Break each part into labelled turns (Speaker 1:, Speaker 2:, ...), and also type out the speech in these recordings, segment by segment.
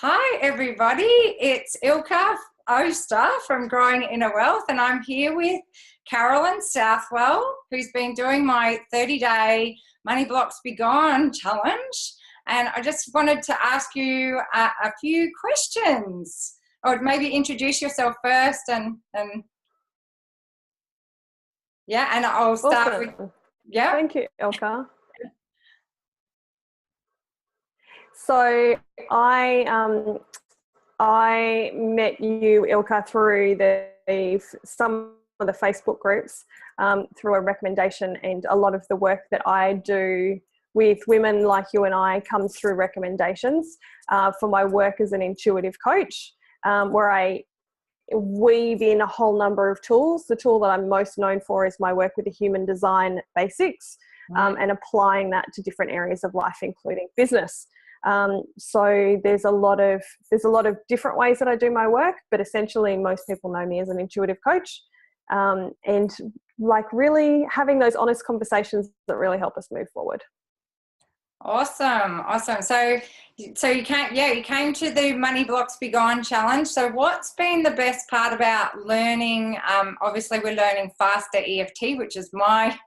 Speaker 1: Hi everybody, it's Ilka Oster from Growing Inner Wealth, and I'm here with Caroline Southwell, who's been doing my 30-day Money Blocks Be Gone challenge. And I just wanted to ask you a few questions, or maybe introduce yourself first, and I'll start
Speaker 2: Awesome.
Speaker 1: with yeah.
Speaker 2: Thank you, Ilka. So I met you, Ilka, through some of the Facebook groups, through a recommendation, and a lot of the work that I do with women like you and I comes through recommendations for my work as an intuitive coach, where I weave in a whole number of tools. The tool that I'm most known for is my work with the human design basics, and applying that to different areas of life, including business. So there's a lot of different ways that I do my work, but essentially most people know me as an intuitive coach, and like really having those honest conversations that really help us move forward.
Speaker 1: Awesome. So you came to the Money Blocks Be Gone challenge. So what's been the best part about learning? Obviously we're learning Faster EFT, which is my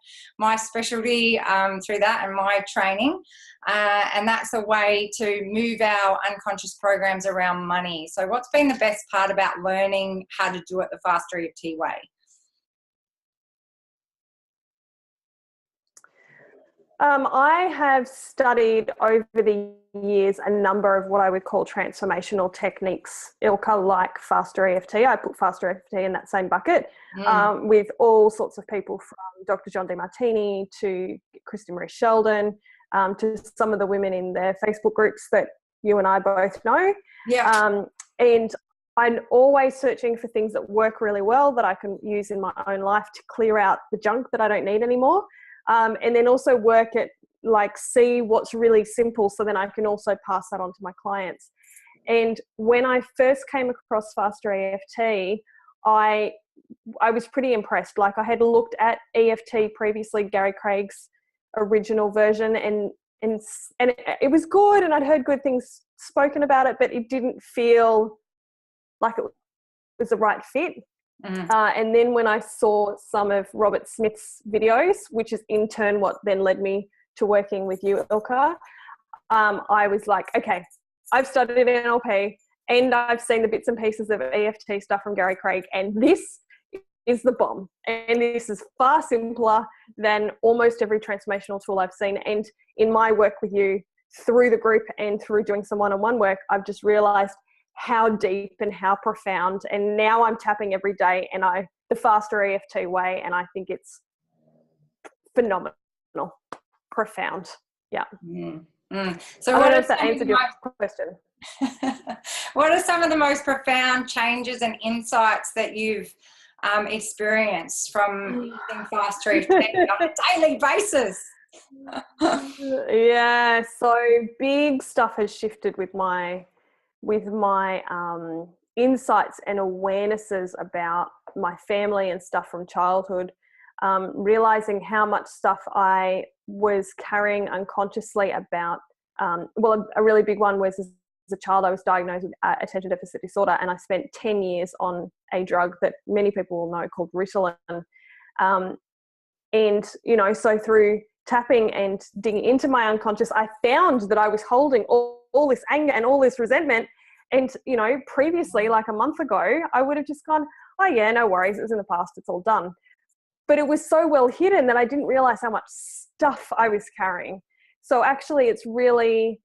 Speaker 1: specialty through that and my training. And that's a way to move our unconscious programs around money. So what's been the best part about learning how to do it the Faster EFT way?
Speaker 2: I have studied over the years a number of what I would call transformational techniques, Ilka, like Faster EFT. I put Faster EFT in that same bucket, with all sorts of people, from Dr. John DeMartini to Kristen Marie Sheldon, to some of the women in their Facebook groups that you and I both know.
Speaker 1: Yeah.
Speaker 2: And I'm always searching for things that work really well that I can use in my own life to clear out the junk that I don't need anymore. And then also work at, see what's really simple, so then I can also pass that on to my clients. And when I first came across Faster EFT, I was pretty impressed. Like, I had looked at EFT previously, Gary Craig's original version, and it was good, and I'd heard good things spoken about it, but it didn't feel like it was the right fit. And then when I saw some of Robert Smith's videos, which is in turn what then led me to working with you, Ilka, I was like, okay, I've studied NLP and I've seen the bits and pieces of EFT stuff from Gary Craig, and this is the bomb. And this is far simpler than almost every transformational tool I've seen. And in my work with you through the group and through doing some one-on-one work, I've just realized how deep and how profound. And now I'm tapping every day, and the Faster EFT way, and I think it's phenomenal, profound. Yeah.
Speaker 1: So
Speaker 2: I don't know if that answered your question.
Speaker 1: What are some of the most profound changes and insights that you've experienced from using Faster EFT on a daily basis?
Speaker 2: Yeah, so big stuff has shifted with my insights and awarenesses about my family and stuff from childhood, realizing how much stuff I was carrying unconsciously about, a really big one was, as a child, I was diagnosed with attention deficit disorder, and I spent 10 years on a drug that many people will know called Ritalin. And, so through tapping and digging into my unconscious, I found that I was holding all this anger and all this resentment. And, previously, like a month ago, I would have just gone, oh yeah, no worries, it was in the past, it's all done. But it was so well hidden that I didn't realize how much stuff I was carrying. So actually it's really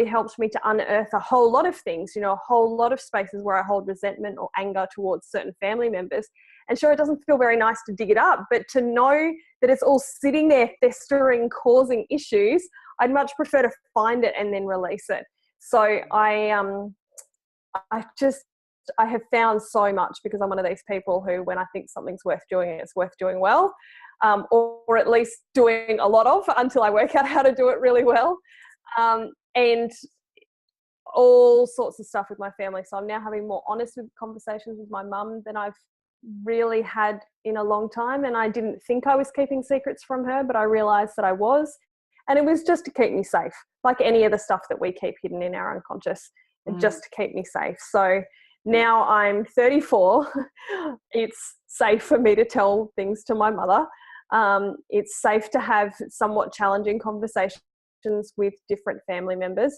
Speaker 2: helped me to unearth a whole lot of things, a whole lot of spaces where I hold resentment or anger towards certain family members. And sure, it doesn't feel very nice to dig it up, but to know that it's all sitting there festering, causing issues, I'd much prefer to find it and then release it. So I have found so much, because I'm one of these people who, when I think something's worth doing, it's worth doing well, or at least doing a lot of, until I work out how to do it really well, and all sorts of stuff with my family. So I'm now having more honest conversations with my mum than I've really had in a long time, and I didn't think I was keeping secrets from her, but I realized that I was. And it was just to keep me safe, like any of the stuff that we keep hidden in our unconscious, and just to keep me safe. So now I'm 34. It's safe for me to tell things to my mother. It's safe to have somewhat challenging conversations with different family members,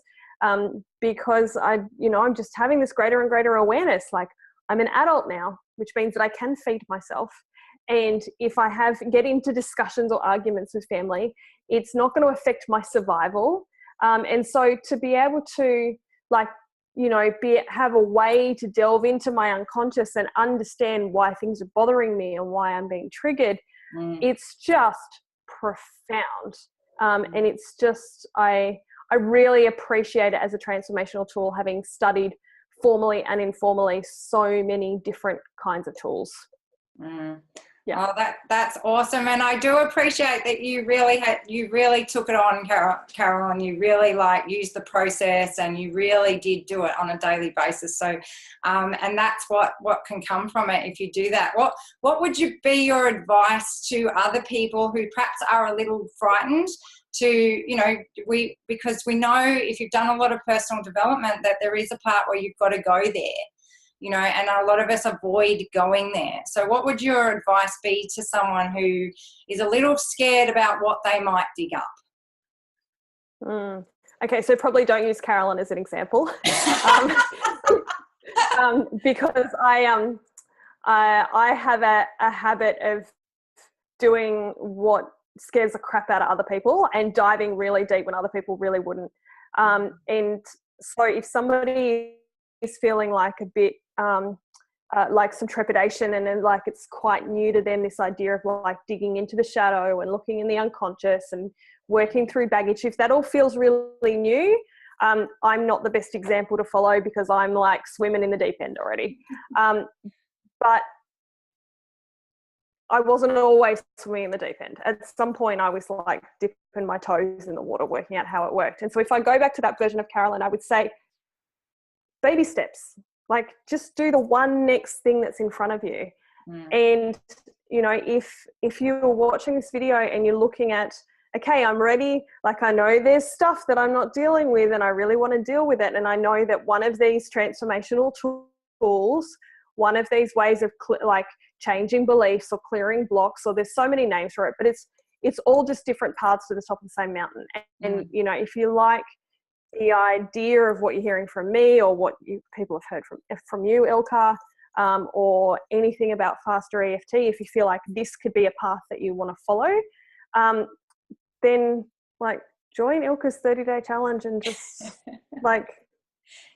Speaker 2: because I'm just having this greater and greater awareness. Like, I'm an adult now, which means that I can feed myself. And if I get into discussions or arguments with family, it's not going to affect my survival. And so to be able to, like, have a way to delve into my unconscious and understand why things are bothering me and why I'm being triggered, it's just profound. And it's just, I really appreciate it as a transformational tool, having studied formally and informally so many different kinds of tools. Yeah.
Speaker 1: Oh, that's awesome. And I do appreciate that you really took it on, Caroline. You really used the process, and you really did do it on a daily basis. So, and that's what can come from it if you do that. What would be your advice to other people who perhaps are a little frightened to, because we know if you've done a lot of personal development that there is a part where you've got to go there. And a lot of us avoid going there. So what would your advice be to someone who is a little scared about what they might dig up?
Speaker 2: Okay, so probably don't use Caroline as an example, because I have a habit of doing what scares the crap out of other people and diving really deep when other people really wouldn't. And so if somebody is feeling like a bit like some trepidation, and then like it's quite new to them, this idea of like digging into the shadow and looking in the unconscious and working through baggage, if that all feels really new, I'm not the best example to follow, because I'm like swimming in the deep end already. But I wasn't always swimming in the deep end. At some point I was like dipping my toes in the water, working out how it worked. And so if I go back to that version of Caroline, I would say baby steps. Like, just do the one next thing that's in front of you. And if you're watching this video and you're looking at, okay, I'm ready, like I know there's stuff that I'm not dealing with and I really want to deal with it, and I know that one of these transformational tools, one of these ways of like changing beliefs or clearing blocks, or there's so many names for it, but it's all just different paths to the top of the same mountain. And if you like the idea of what you're hearing from me, or what people have heard from you, Ilka, or anything about Faster EFT, if you feel like this could be a path that you want to follow, then like join Ilka's 30-day challenge and just like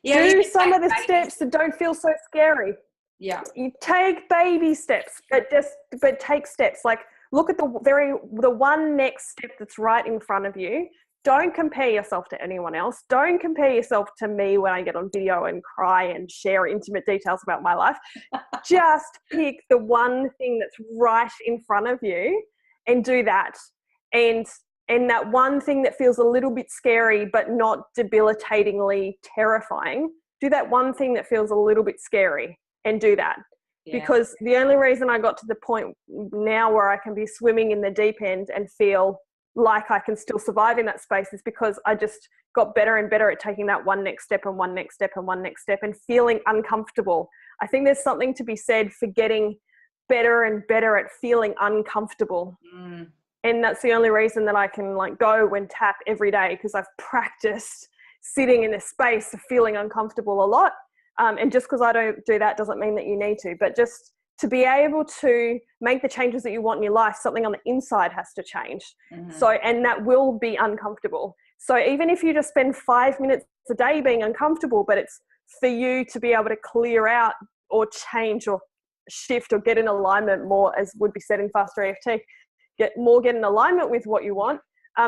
Speaker 2: do some of the steps that don't feel so scary.
Speaker 1: Yeah,
Speaker 2: you take baby steps, but take steps. Like, look at the one next step that's right in front of you. Don't compare yourself to anyone else. Don't compare yourself to me when I get on video and cry and share intimate details about my life. Just pick the one thing that's right in front of you and do that. And that one thing that feels a little bit scary but not debilitatingly terrifying, do that one thing that feels a little bit scary and do that. Yeah. Because the only reason I got to the point now where I can be swimming in the deep end and feel like I can still survive in that space is because I just got better and better at taking that one next step and one next step and one next step and feeling uncomfortable. I think there's something to be said for getting better and better at feeling uncomfortable. And that's the only reason that I can like go and tap every day, because I've practiced sitting in a space of feeling uncomfortable a lot. And just because I don't do that doesn't mean that you need to, but just to be able to make the changes that you want in your life, something on the inside has to change. So, and that will be uncomfortable. So even if you just spend 5 minutes a day being uncomfortable, but it's for you to be able to clear out or change or shift or get in alignment more, as would be said in Faster EFT, get in alignment with what you want.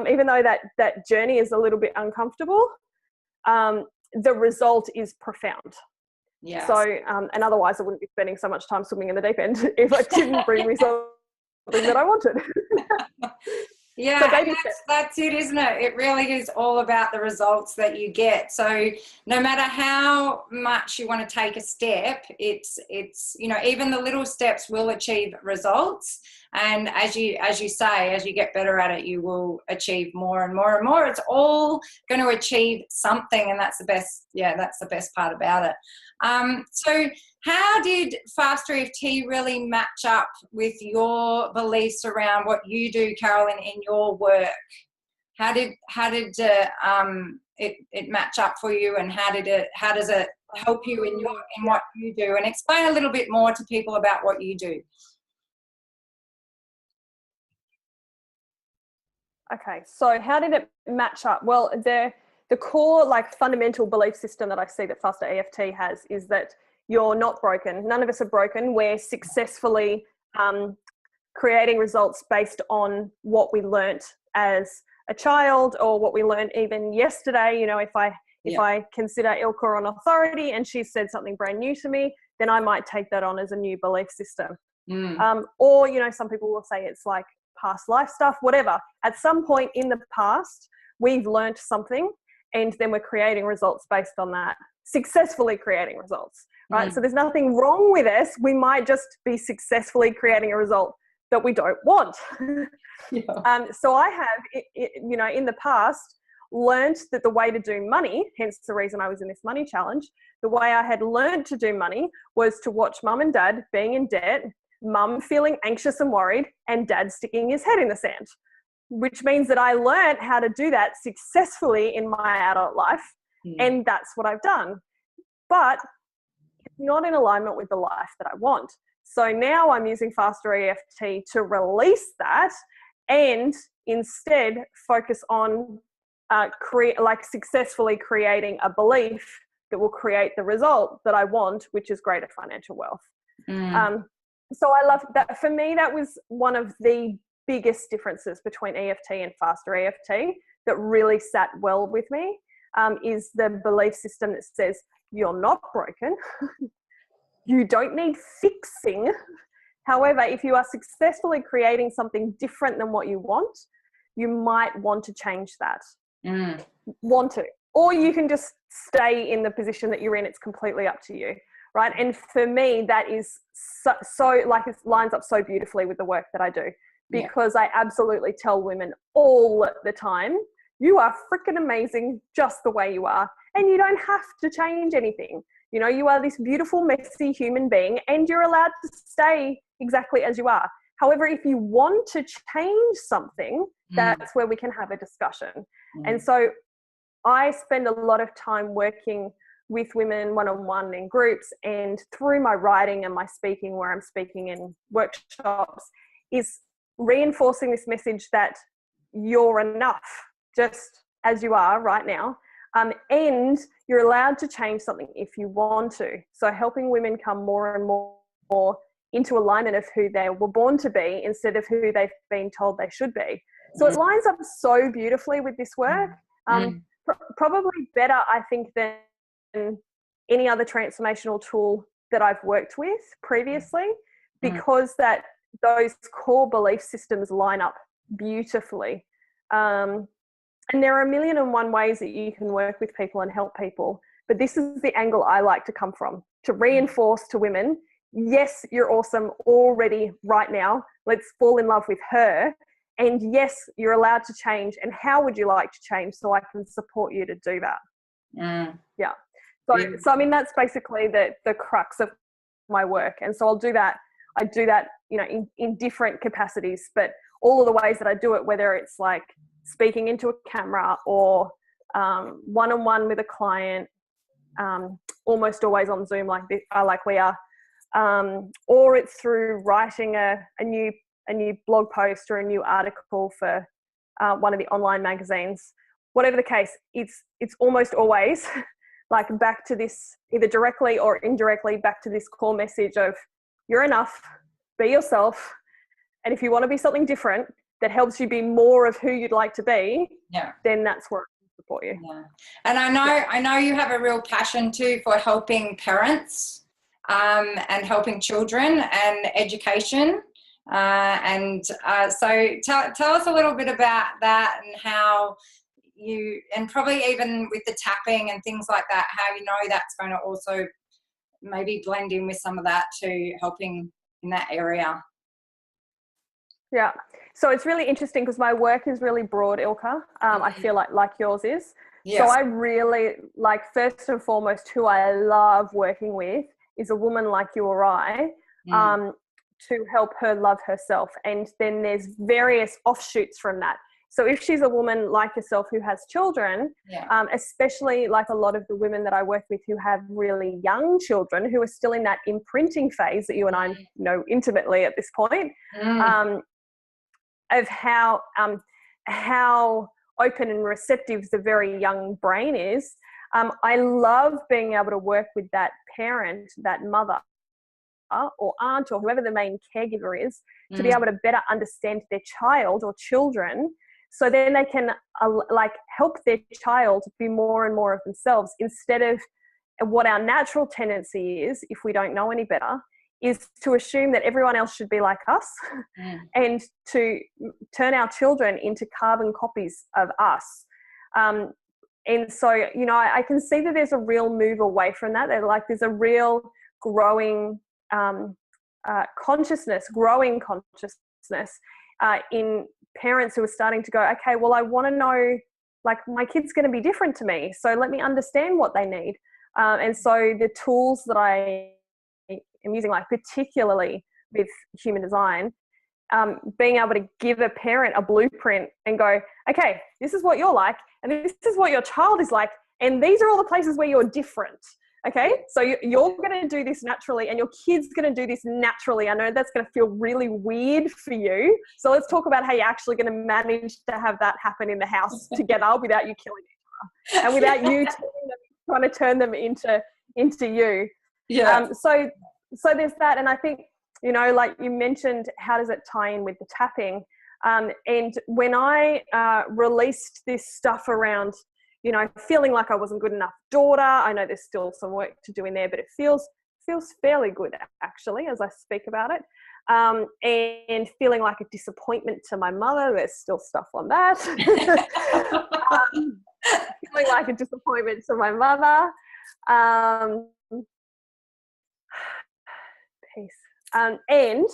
Speaker 2: Even though that journey is a little bit uncomfortable, the result is profound. Yeah. So, and otherwise I wouldn't be spending so much time swimming in the deep end if I didn't bring me something that I wanted.
Speaker 1: Yeah,
Speaker 2: So baby
Speaker 1: and
Speaker 2: steps.
Speaker 1: that's it, isn't it? It really is all about the results that you get. So no matter how much you want to take a step, it's even the little steps will achieve results. And as you say, as you get better at it, you will achieve more and more and more. It's all going to achieve something, and that's the best part about it. So how did Faster EFT really match up with your beliefs around what you do, Caroline, in your work? How did it match up for you, and how does it help you in what you do? And explain a little bit more to people about what you do.
Speaker 2: Okay, so how did it match up? Well, the core, like, fundamental belief system that I see that Faster EFT has is that you're not broken. None of us are broken. We're successfully creating results based on what we learnt as a child, or what we learned even yesterday. If I consider Ilka an authority and she said something brand new to me, then I might take that on as a new belief system. Or some people will say it's like past life stuff, whatever. At some point in the past, we've learnt something, and then we're creating results based on that, successfully creating results, right? So there's nothing wrong with us. We might just be successfully creating a result that we don't want. So I have, in the past, learnt that the way to do money, hence the reason I was in this money challenge, the way I had learnt to do money was to watch mum and dad being in debt, mum feeling anxious and worried, and dad sticking his head in the sand, which means that I learnt how to do that successfully in my adult life. And that's what I've done. But it's not in alignment with the life that I want. So now I'm using Faster EFT to release that, and instead focus on successfully creating a belief that will create the result that I want, which is greater financial wealth. So I love that. For me, that was one of the biggest differences between EFT and Faster EFT that really sat well with me, is the belief system that says you're not broken. You don't need fixing. However, if you are successfully creating something different than what you want, you might want to change that. Or you can just stay in the position that you're in. It's completely up to you, right? And for me, that is so like, it lines up so beautifully with the work that I do, because I absolutely tell women all the time, you are freaking amazing just the way you are, and you don't have to change anything. You are this beautiful, messy human being, and you're allowed to stay exactly as you are. However, if you want to change something, that's where we can have a discussion. And so I spend a lot of time working with women one-on-one in groups, and through my writing and my speaking, where I'm speaking in workshops, is reinforcing this message that you're enough just as you are right now. And you're allowed to change something if you want to. So helping women come more and more into alignment of who they were born to be, instead of who they've been told they should be. So it lines up so beautifully with this work. Probably better, I think, than any other transformational tool that I've worked with previously, because that those core belief systems line up beautifully. And there are 1,000,001 ways that you can work with people and help people. But this is the angle I like to come from, to reinforce to women, yes, you're awesome already right now. Let's fall in love with her. And yes, you're allowed to change. And how would you like to change, so I can support you to do that? Yeah. So I mean, that's basically the crux of my work. And so I'll do that. I do that, in different capacities, but all of the ways that I do it, whether it's like speaking into a camera, or one-on-one with a client, almost always on Zoom like we are, or it's through writing a new blog post or a new article for one of the online magazines. Whatever the case, it's almost always like back to this, either directly or indirectly, back to this core message of you're enough, be yourself, and if you want to be something different that helps you be more of who you'd like to be, then that's where I can support you.
Speaker 1: And I know you have a real passion too for helping parents, and helping children and education. So tell us a little bit about that, and how you, and probably even with the tapping and things like that, how you know that's going to also maybe blend in with some of that to helping in that area.
Speaker 2: Yeah. So it's really interesting because my work is really broad, Ilka. I feel like yours is.
Speaker 1: Yes.
Speaker 2: So I really, like, first and foremost, who I love working with is a woman like you or I, to help her love herself. And then there's various offshoots from that. So if she's a woman like yourself who has children, especially like a lot of the women that I work with who have really young children who are still in that imprinting phase that you and I know intimately at this point, of how open and receptive the very young brain is. I love being able to work with that parent, that mother or aunt or whoever the main caregiver is, to be able to better understand their child or children, so then they can like help their child be more and more of themselves, instead of what our natural tendency is, if we don't know any better, is to assume that everyone else should be like us and to turn our children into carbon copies of us. And so, you know, I can see that there's a real move away from that. There's a real growing growing consciousness in parents who are starting to go, okay, well, I want to know, like, my kid's going to be different to me, so let me understand what they need. And so the tools that I am using, like particularly with human design, being able to give a parent a blueprint and go, okay, this is what you're like, and this is what your child is like, and these are all the places where you're different. Okay, so you're going to do this naturally, and your kid's going to do this naturally. I know that's going to feel really weird for you. So let's talk about how you're actually going to manage to have that happen in the house together without you killing each other and without you trying to turn them into you. Yeah. So there's that. And I think, you know, like you mentioned, how does it tie in with the tapping? And when I released this stuff around, you know, feeling like I wasn't good enough daughter, I know there's still some work to do in there, but it feels fairly good actually as I speak about it. And feeling like a disappointment to my mother, there's still stuff on that. Feeling like a disappointment to my mother. Peace. And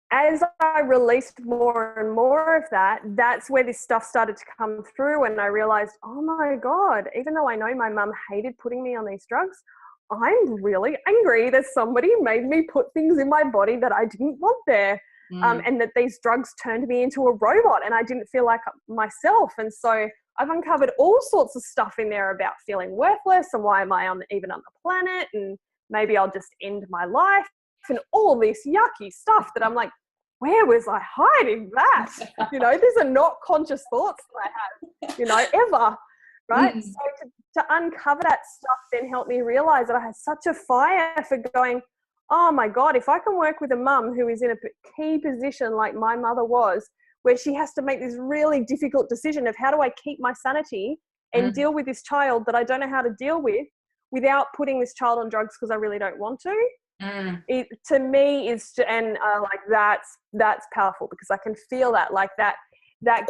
Speaker 2: as I released more and more of that, that's where this stuff started to come through, and I realized, oh my God, even though I know my mum hated putting me on these drugs, I'm really angry that somebody made me put things in my body that I didn't want there. And that these drugs turned me into a robot and I didn't feel like myself. And so I've uncovered all sorts of stuff in there about feeling worthless and why am I even on the planet, and maybe I'll just end my life, and all this yucky stuff that I'm like, where was I hiding that? You know, these are not conscious thoughts that I have, you know, ever, right? So to uncover that stuff then helped me realize that I had such a fire for going, oh my God, if I can work with a mum who is in a key position like my mother was, where she has to make this really difficult decision of how do I keep my sanity and deal with this child that I don't know how to deal with without putting this child on drugs because I really don't want to. It to me is like that's powerful, because I can feel that, like that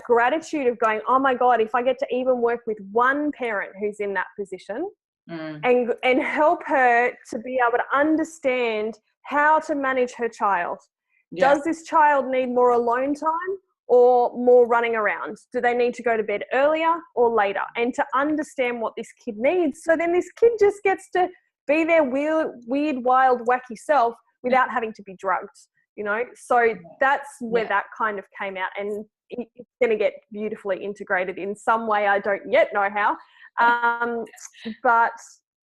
Speaker 2: gratitude of going, oh my God, if I get to even work with one parent who's in that position and help her to be able to understand how to manage her child. Does this child need more alone time or more running around? Do they need to go to bed earlier or later? And to understand what this kid needs, so then this kid just gets to be their weird, wild, wacky self without having to be drugged, you know? So that's where that kind of came out, and it's going to get beautifully integrated in some way. I don't yet know how. But,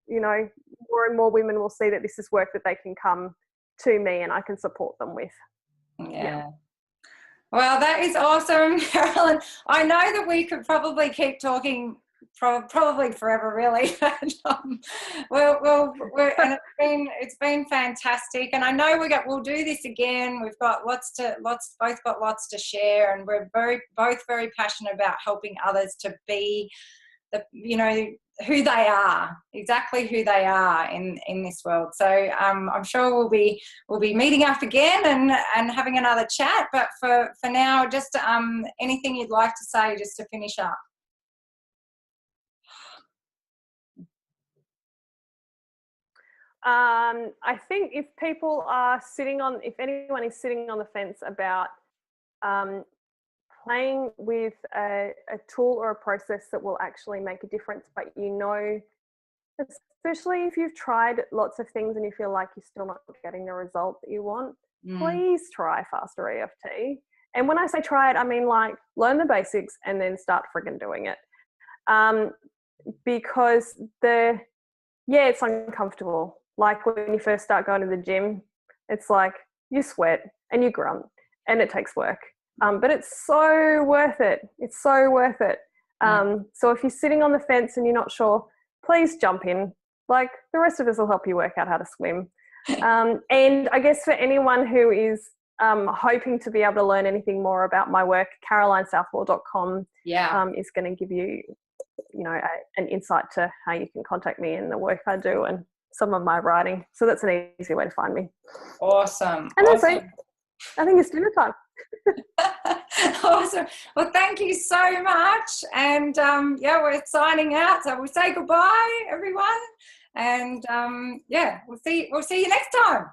Speaker 2: you know, more and more women will see that this is work that they can come to me and I can support them with.
Speaker 1: Yeah. Well, that is awesome, Caroline. I know that we could probably keep talking probably forever, really. And, and it's been fantastic, and I know we'll do this again. We've got both got lots to share, and we're both very passionate about helping others to be you know, who they are, exactly who they are in this world. So I'm sure we'll be meeting up again and having another chat. But for now, just anything you'd like to say just to finish up.
Speaker 2: I think if anyone is sitting on the fence about playing with a tool or a process that will actually make a difference, but especially if you've tried lots of things and you feel like you're still not getting the result that you want, please try Faster EFT. And when I say try it, I mean like learn the basics and then start friggin' doing it. Because it's uncomfortable. Like when you first start going to the gym, it's like you sweat and you grunt and it takes work. But it's so worth it. It's so worth it. So if you're sitting on the fence and you're not sure, please jump in. Like the rest of us will help you work out how to swim. And I guess for anyone who is hoping to be able to learn anything more about my work, carolinesouthwell.com is going to give you, an insight to how you can contact me and the work I do and some of my writing. So that's an easy way to find me.
Speaker 1: Awesome.
Speaker 2: And that's it. I think it's dinner time.
Speaker 1: Awesome. Well, thank you so much. And we're signing out. So we'll say goodbye, everyone. And we'll see you next time.